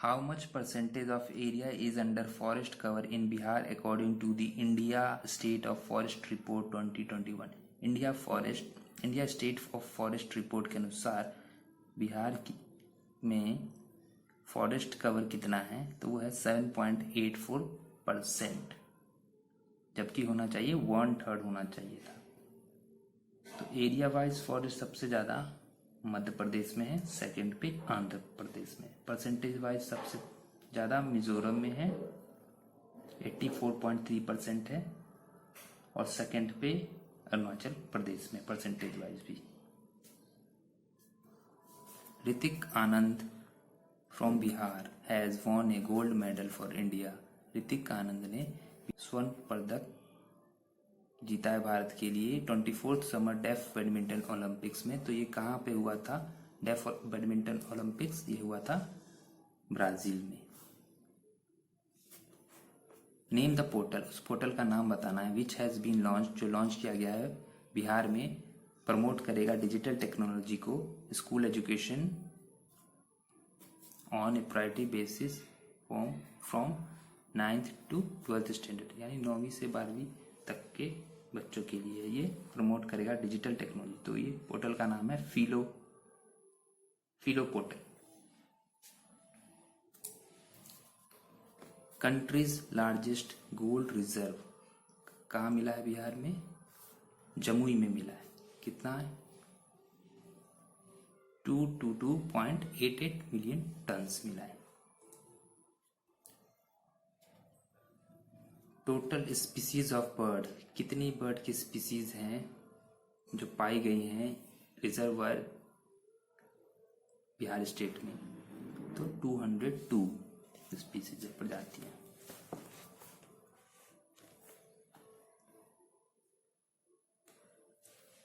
How much percentage of area is under forest cover in Bihar according to the India State of Forest Report 2021? India state of forest report के अनुसार बिहार में forest cover कितना है, तो वो है 7.84%, जबकि होना चाहिए 1/3 होना चाहिए था। तो एरिया वाइज फॉरेस्ट सबसे ज़्यादा मध्य प्रदेश में है, सेकंड पे आंध्र प्रदेश में। परसेंटेज वाइज सबसे ज़्यादा मिजोरम में है, 84.3% है, और सेकंड पे अरुणाचल प्रदेश में परसेंटेज वाइज भी। Ritik Anand from Bihar has won a gold medal for India. Ritik Anand ने स्वर्ण पदक जीता है भारत के लिए 24th summer def badminton Olympics में। तो ये कहाँ पे हुआ था? डेफ बैडमिंटन ओलंपिक्स ये हुआ था ब्राजील में। नेम द पोर्टल, उस पोर्टल का नाम बताना है। विच हैज़ बीन लॉन्च, जो लॉन्च किया गया है बिहार में, प्रमोट करेगा डिजिटल टेक्नोलॉजी को, school education on A priority basis from 9th to 12th standard, यानी 9वीं से 12वीं तक के बच्चों के लिए ये प्रमोट करेगा डिजिटल टेक्नोलॉजी। तो ये पोर्टल का नाम है फिलो portal. Country's largest gold reserve कहाँ मिला है बिहार में? जमुई में मिला है। कितना है? 222.88 मिलियन टन्स मिला है। टोटल स्पीसीज ऑफ बर्ड, कितनी बर्ड की स्पीसीज हैं जो पाई गई हैं रिजर्वायर बिहार स्टेट में? तो 202 स्पीसीज प्रजातियां।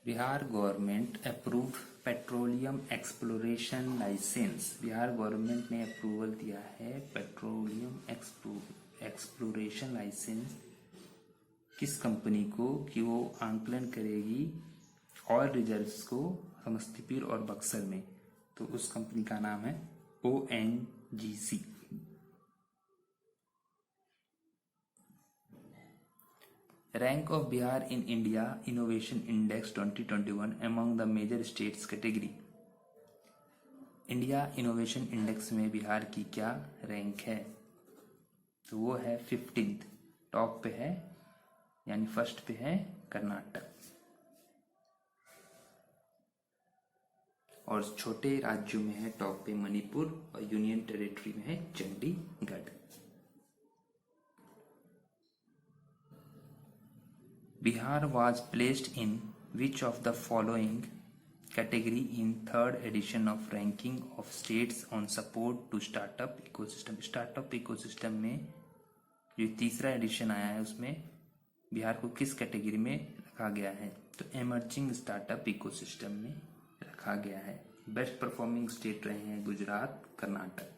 Bihar government approved petroleum exploration licence. Bihar government ने अप्रूवल दिया है पेट्रोलियम एक्सप्लोरेशन लाइसेंस किस कंपनी को कि वो आंकलन करेगी ऑयल रिजर्व्स को समस्तीपुर और बक्सर में। तो उस कंपनी का नाम है ONGC। Rank of Bihar in India innovation index 2021 among the major states category. India innovation index में बिहार की क्या रैंक है? तो वो है 15th, टॉप पे है, यानी फर्स्ट पे है कर्नाटक, और छोटे राज्यों में है टॉप पे मणिपुर, और यूनियन टेरिटरी में है Chandigarh. Bihar was placed in which of the following category in 3rd edition of ranking of states on support to startup ecosystem. Startup ecosystem में जो तीसरा एडिशन आया है उसमें बिहार को किस कैटेगरी में रखा गया है? तो एमर्जिंग स्टार्टअप इकोसिस्टम में रखा गया है। बेस्ट परफॉर्मिंग स्टेट रहे हैं गुजरात, कर्नाटक।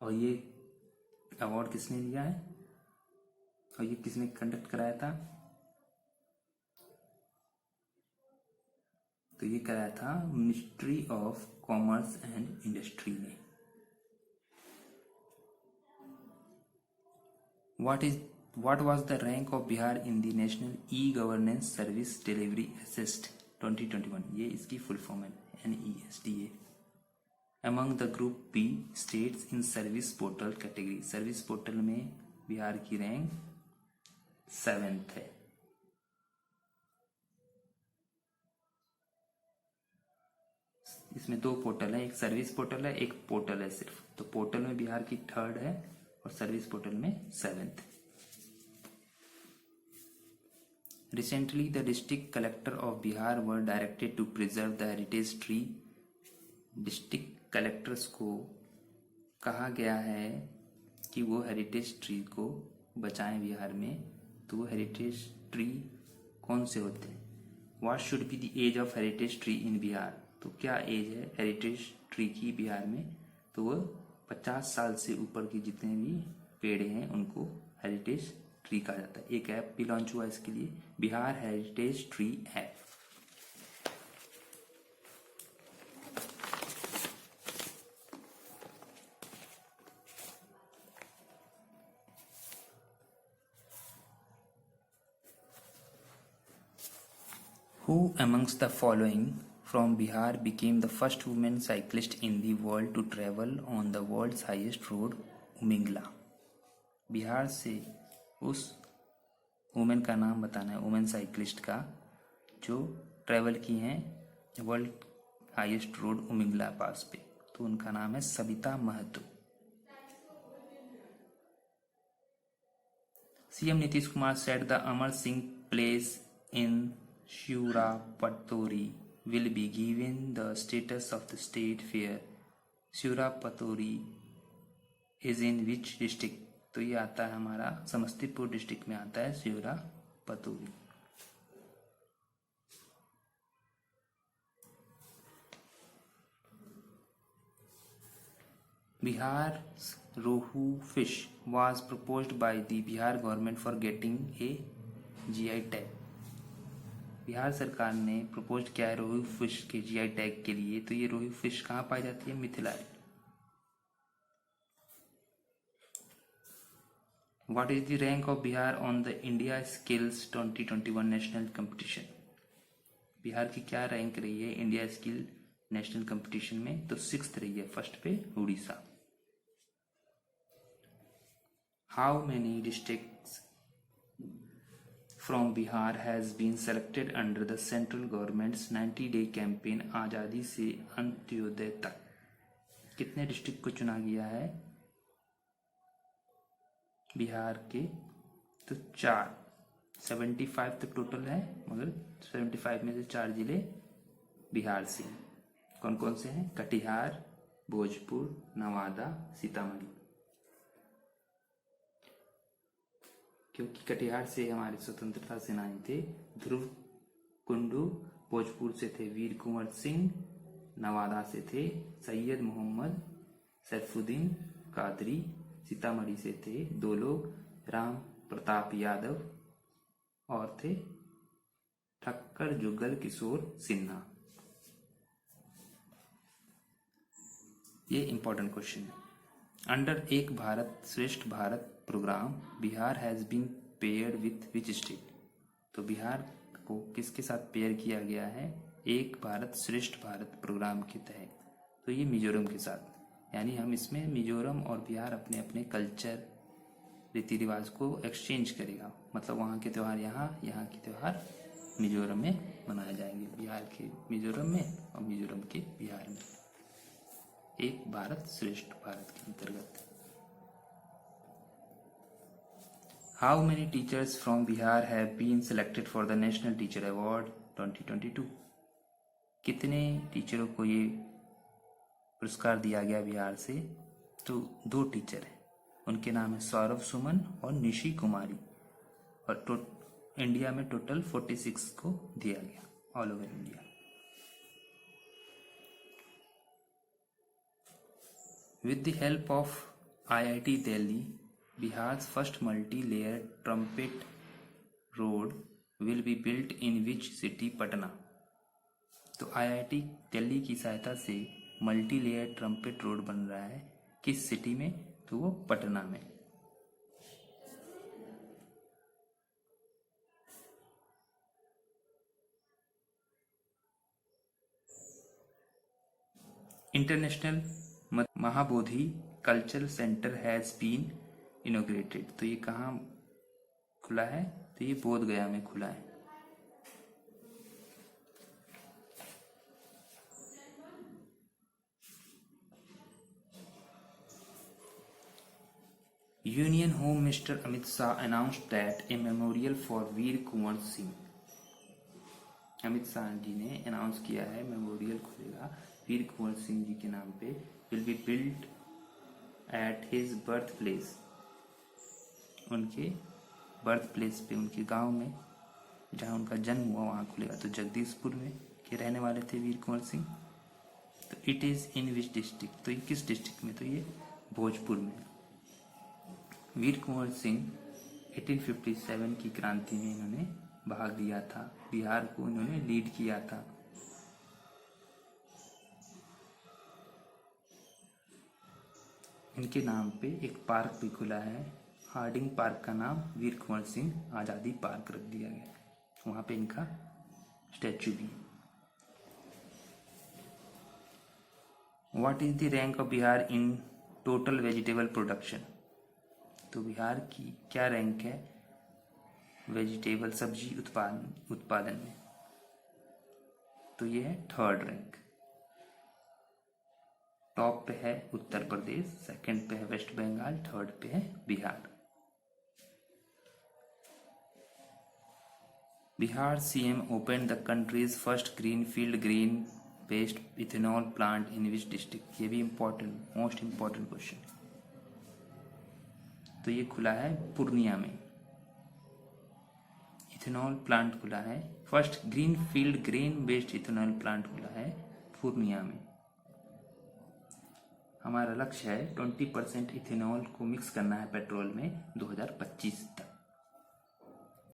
और ये अवार्ड किसने लिया है और ये किसने कंडक्ट कराया था? तो ये कराया था ministry of commerce and industry ने। What was the rank of Bihar in the National E-Governance Service Delivery Assist 2021? ये इसकी फुल फॉर्म है NESDA। Among the Group B states in service portal category, service portal में बिहार की rank 7th है। इसमें 2 portal है, एक सर्विस पोर्टल है, एक पोर्टल है सिर्फ। तो पोर्टल में बिहार की 3rd है और सर्विस पोर्टल में 7th। Recently, the district collector of Bihar were directed to preserve the heritage tree. District collectors को कहा गया है कि वो हेरिटेज ट्री को बचाएं बिहार में। तो वो हेरिटेज ट्री कौन से होते हैं? What should be the age of heritage tree in Bihar? तो क्या एज है हेरिटेज ट्री की बिहार में? तो वो 50 साल से ऊपर के जितने भी पेड़ हैं उनको हेरिटेज ट्री कहा जाता है। एक ऐप भी लॉन्च हुआ इसके लिए, Bihar heritage tree app. Who amongst the following from Bihar became the first woman cyclist in the world to travel on the world's highest road, Umlingla? Bihar से उस वुमेन का नाम बताना है, वुमेन साइकिलिस्ट का, जो ट्रैवल की हैं world highest road Umlingla pass पे। तो उनका नाम है Savita Mahato. CM Nitish Kumar said the Amar Singh Place in Shivapaturi will be given the status of the state fair. Shivapaturi is in which district? तो ये आता है हमारा समस्तीपुर डिस्ट्रिक्ट में आता है शिवरापतुरी। Bihar rohu fish was proposed by the Bihar government for getting a GI tag. Bihar सरकार ने प्रपोज किया है रोहू फिश के जीआई टैग के लिए। तो ये रोहू फिश कहाँ पाई जाती है? Mithila. What is the rank of Bihar on the India Skills 2021 national competition? Bihar की क्या रैंक रही है इंडिया स्किल नेशनल कंपटीशन में? तो 6th रही है, फर्स्ट पे Orissa. How many districts from Bihar has been selected under the central government's 90-day campaign आजादी से अंत्योदय तक? कितने डिस्ट्रिक्ट को चुना गया है बिहार के? तो 4, 75 तक टोटल है, मगर 75 में से 4 जिले बिहार से। कौन कौन से हैं? कटिहार, भोजपुर, नवादा, सीतामढ़ी। क्योंकि कटिहार से हमारे स्वतंत्रता सेनानी थे ध्रुव कुंडू, भोजपुर से थे वीर कुंवर सिंह, नवादा से थे सैयद मोहम्मद सैफुद्दीन कादरी, सीतामढ़ी से थे 2 लोग, राम प्रताप यादव और थे ठक्कर जुगल किशोर सिन्हा। ये इंपॉर्टेंट क्वेश्चन है। Under Ek Bharat Shreshtha Bharat programme Bihar has been paired with which state? तो बिहार को किसके साथ पेयर किया गया है एक भारत श्रेष्ठ भारत प्रोग्राम के तहत? तो ये मिजोरम के साथ। यानी हम इसमें मिजोरम और बिहार अपने अपने कल्चर रीति रिवाज को एक्सचेंज करेगा। मतलब वहाँ के त्यौहार यहाँ के त्यौहार मिजोरम में मनाए जाएंगे, बिहार के मिजोरम में और मिजोरम के बिहार में। एक भारत श्रेष्ठ भारत के अंतर्गत। How many teachers from Bihar have been selected for the national teacher award 2022? कितने टीचरों को ये पुरस्कार दिया गया बिहार से? तो 2 टीचर हैं, उनके नाम है सौरभ सुमन और निशी कुमारी। और इंडिया में टोटल 46 को दिया गया all over India. With the help of IIT Delhi, Bihar's first multi-layer trumpet road will be built in which city? Patna. तो IIT दिल्ली की सहायता से मल्टी लेयर ट्रम्पेट रोड बन रहा है किस सिटी में? तो वो पटना में। International Mahabodhi cultural centre has been inaugurated. तो ये कहाँ खुला है? तो ये बोध गया में खुला है। Union home minister Amit Shah announced that a memorial for वीर कुंवर सिंह। अमित शाह जी ने अनाउंस किया है मेमोरियल खुलेगा वीर कुंवर सिंह जी के नाम पे। Will be build at his birth place. उनके बर्थ प्लेस पे, उनके गांव में जहां उनका जन्म हुआ वहां खुलेगा। तो जगदीशपुर में के रहने वाले थे वीर कुंवर सिंह। तो it is in which district? तो ये किस डिस्ट्रिक्ट में? तो ये भोजपुर में। वीर कुंवर सिंह 1857 की क्रांति में इन्होंने भाग लिया था, बिहार को इन्होंने लीड किया था। इनके नाम पे एक पार्क भी खुला है, हार्डिंग पार्क का नाम वीर कुंवर सिंह आज़ादी पार्क रख दिया गया। वहाँ पे इनका स्टैचू भी। What is the rank of Bihar in total vegetable production? तो बिहार की क्या रैंक है वेजिटेबल सब्जी उत्पादन में? तो ये है थर्ड रैंक। टॉप पे है उत्तर प्रदेश, सेकंड पे है वेस्ट बंगाल, थर्ड पे है Bihar. Bihar CM open the countries first greenfield green based ethanol plant in which district? ये भी इम्पोर्टेंट, मोस्ट इम्पोर्टेंट क्वेश्चन। तो ये खुला है पूर्णिया में, इथेनॉल प्लांट खुला है, first greenfield green based ethanol plant खुला है पूर्णिया में। हमारा लक्ष्य है 20% इथेनॉल को मिक्स करना है पेट्रोल में 2025 तक।